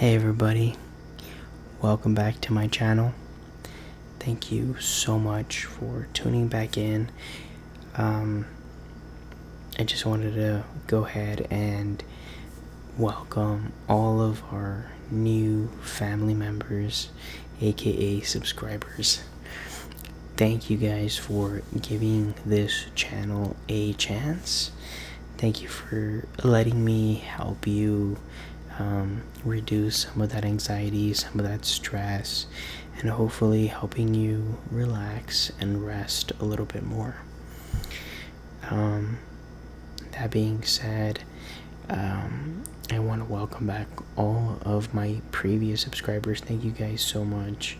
Hey everybody, welcome back to my channel. Thank you so much for tuning back in. I just wanted to go ahead and welcome all of our new family members, aka subscribers. Thank you guys for giving this channel a chance. Thank you for letting me help you reduce some of that anxiety, some of that stress, and hopefully helping you relax and rest a little bit more. That being said, I want to welcome back all of my previous subscribers. Thank you guys so much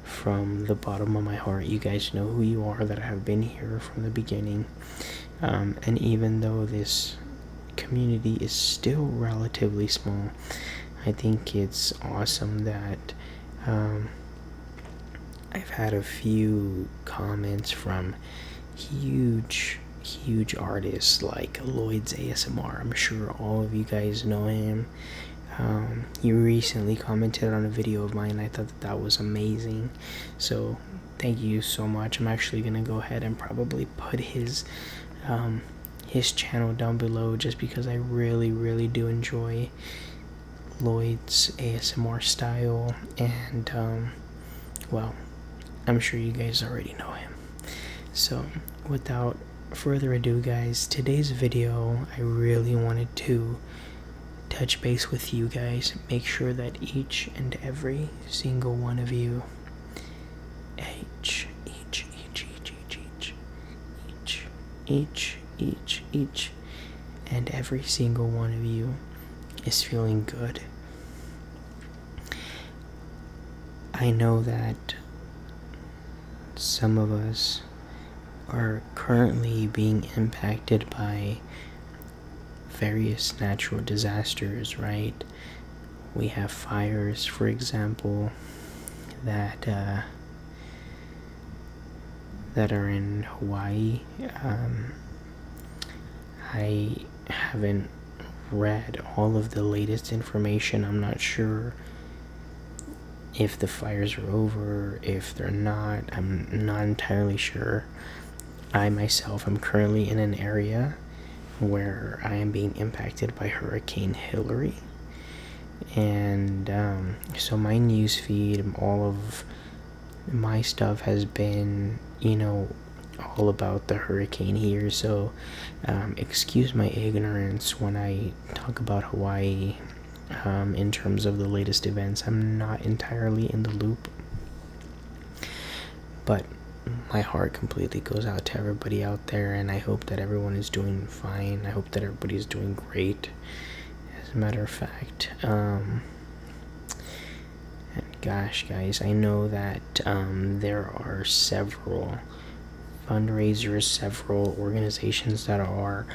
from the bottom of my heart. You guys know who you are, that have been here from the beginning. And even though this community is still relatively small, I think it's awesome that I've had a few comments from huge artists like Lloyd's ASMR. I'm sure all of you guys know him. He recently commented on a video of mine. I thought that was amazing, so thank you so much. I'm actually gonna go ahead and probably put his channel down below, just because I really do enjoy Lloyd's ASMR style, and well, I'm sure you guys already know him. So without further ado, guys, today's video, I really wanted to touch base with you guys, make sure that each and every single one of you, each and every single one of you is feeling good. I know that some of us are currently being impacted by various natural disasters, right? We have fires, for example, that are in Hawaii. I haven't read all of the latest information. I'm not sure if the fires are over, if they're not. I'm not entirely sure. I myself am currently in an area where I am being impacted by Hurricane Hilary, and so my news feed, all of my stuff has been, all about the hurricane here. So excuse my ignorance when I talk about Hawaii in terms of the latest events. I'm not entirely in the loop, but my heart completely goes out to everybody out there, and I hope that everyone is doing fine. I hope that everybody is doing great, as a matter of fact. And gosh, guys, I know that there are several fundraisers, several organizations that are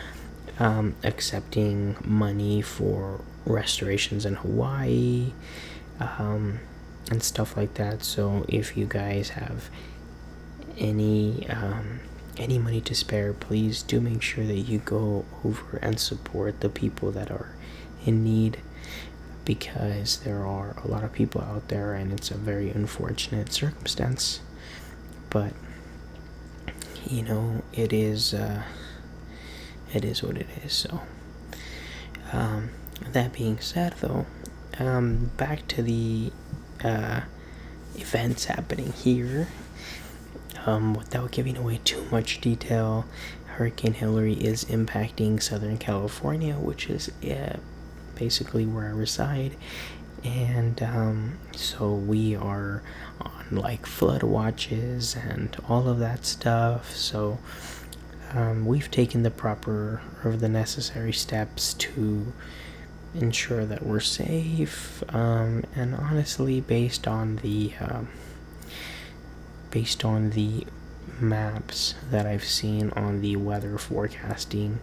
accepting money for restorations in Hawaii, and stuff like that. So if you guys have any money to spare, please do make sure that you go over and support the people that are in need, because there are a lot of people out there, and it's a very unfortunate circumstance. But it is what it is. So that being said, though, back to the events happening here. Without giving away too much detail, Hurricane Hilary is impacting Southern California, which is basically where I reside, and so we are on like flood watches and all of that stuff. So we've taken the necessary steps to ensure that we're safe, and honestly, based on the maps that I've seen on the weather forecasting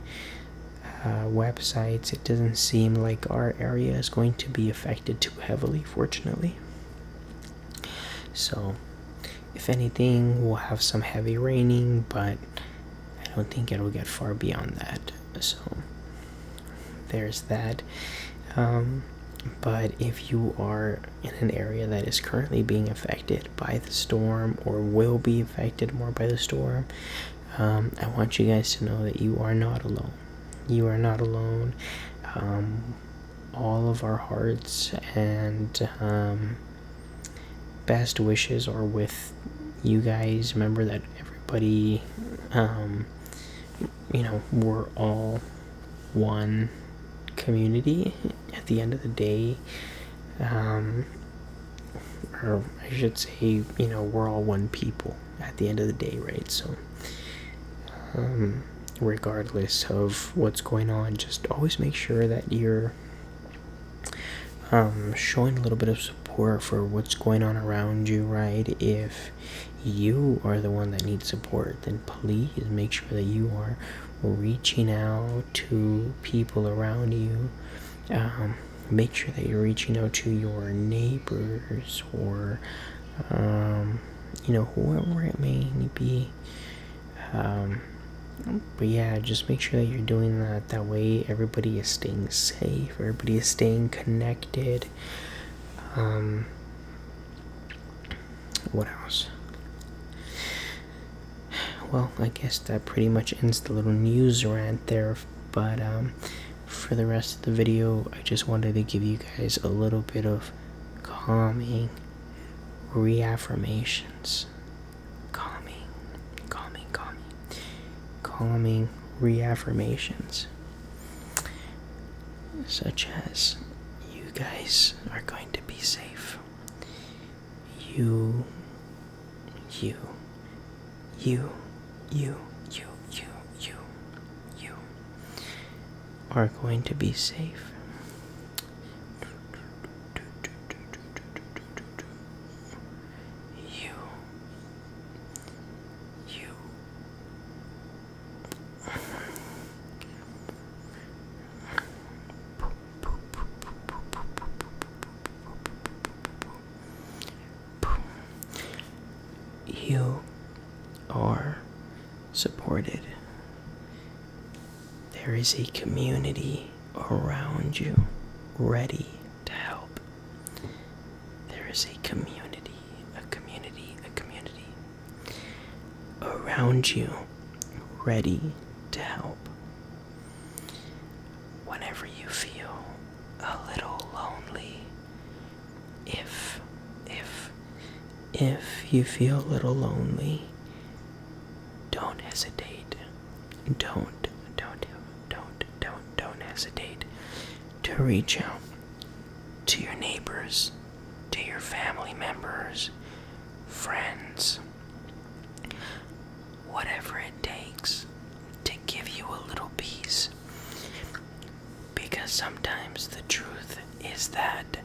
websites, it doesn't seem like our area is going to be affected too heavily, fortunately. So if anything, we'll have some heavy raining, but I don't think it'll get far beyond that. So there's that. But if you are in an area that is currently being affected by the storm or will be affected more by the storm, I want you guys to know that you are not alone. You are not alone. All of our hearts and best wishes are with you guys. Remember that everybody, we're all one community at the end of the day. Or I should say, we're all one people at the end of the day, right? So, regardless of what's going on, just always make sure that you're showing a little bit of support for what's going on around you, right? If you are the one that needs support, then please make sure that you are reaching out to people around you. Make sure that you're reaching out to your neighbors or whoever it may be. But yeah, just make sure that you're doing that. That way everybody is staying safe, everybody is staying connected. What else? Well, I guess that pretty much ends the little news rant there. But for the rest of the video, I just wanted to give you guys a little bit of calming reaffirmations. Calming reaffirmations, such as you guys are going to be safe. You are going to be safe. You are supported. There is a community around you ready to help. There is a community around you ready to help. Whenever you feel a little lonely, if you feel a little lonely, don't hesitate. Don't hesitate to reach out to your neighbors, to your family members, friends, whatever it takes to give you a little peace. Because sometimes the truth is that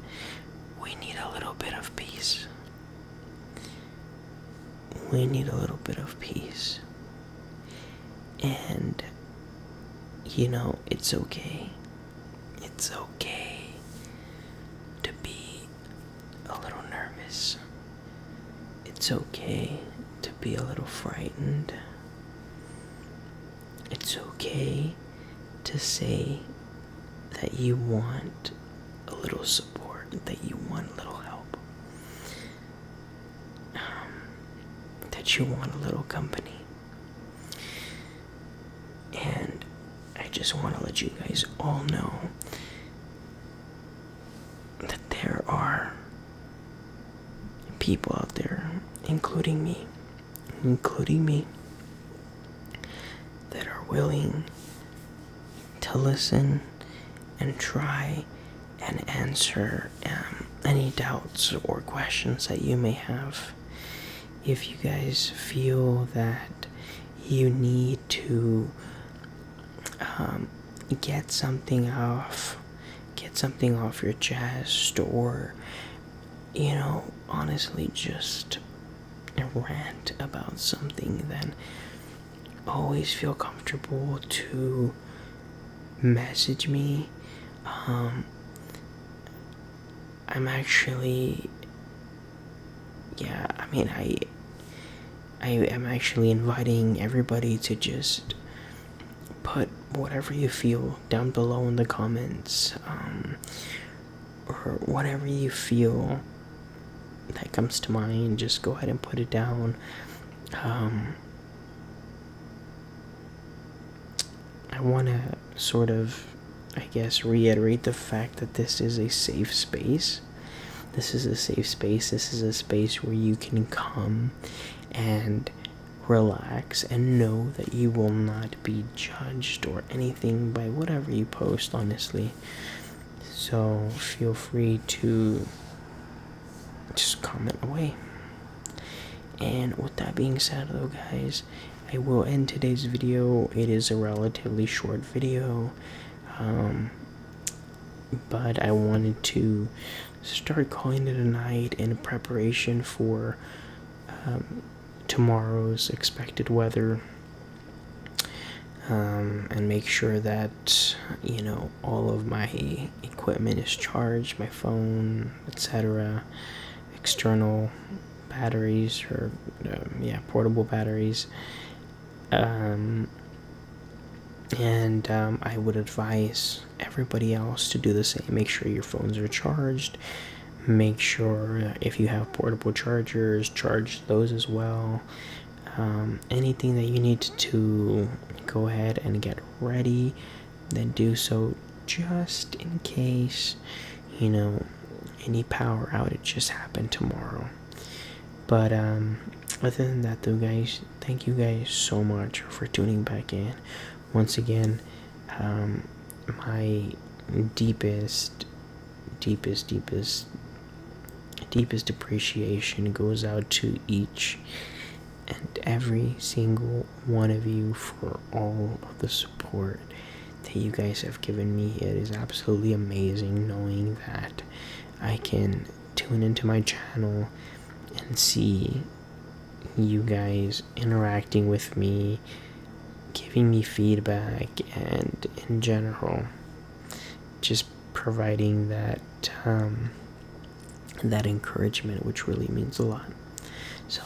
we need a little bit of peace. We need a little bit of peace. And, it's okay. It's okay to be a little nervous. It's okay to be a little frightened. It's okay to say that you want a little support, that you want a little help, that you want a little company. And I just want to let you guys all know that there are people out there, including me, that are willing to listen and try and answer any doubts or questions that you may have. If you guys feel that you need to get something off your chest, or honestly just rant about something, then always feel comfortable to message me. I'm actually I am actually inviting everybody to just put whatever you feel down below in the comments. or whatever you feel that comes to mind, just go ahead and put it down. I want to sort of, I guess, reiterate the fact that this is a safe space. This is a safe space. This is a space where you can come and relax and know that you will not be judged or anything by whatever you post, honestly. So feel free to just comment away. And with that being said, though, guys, I will end today's video. It is a relatively short video, but I wanted to start calling it a night in preparation for tomorrow's expected weather, and make sure that, you know, all of my equipment is charged, my phone, etc., external batteries, or portable batteries. And I would advise everybody else to do the same. Make sure your phones are charged. Make sure if you have portable chargers, charge those as well. Anything that you need to go ahead and get ready, then do so, just in case, you know, any power outages happen tomorrow. But other than that, though, guys, thank you guys so much for tuning back in. Once again, my deepest appreciation goes out to each and every single one of you for all of the support that you guys have given me. It is absolutely amazing knowing that I can tune into my channel and see you guys interacting with me, giving me feedback, and in general just providing that that encouragement, which really means a lot. So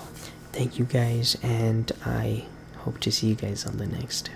thank you guys, and I hope to see you guys on the next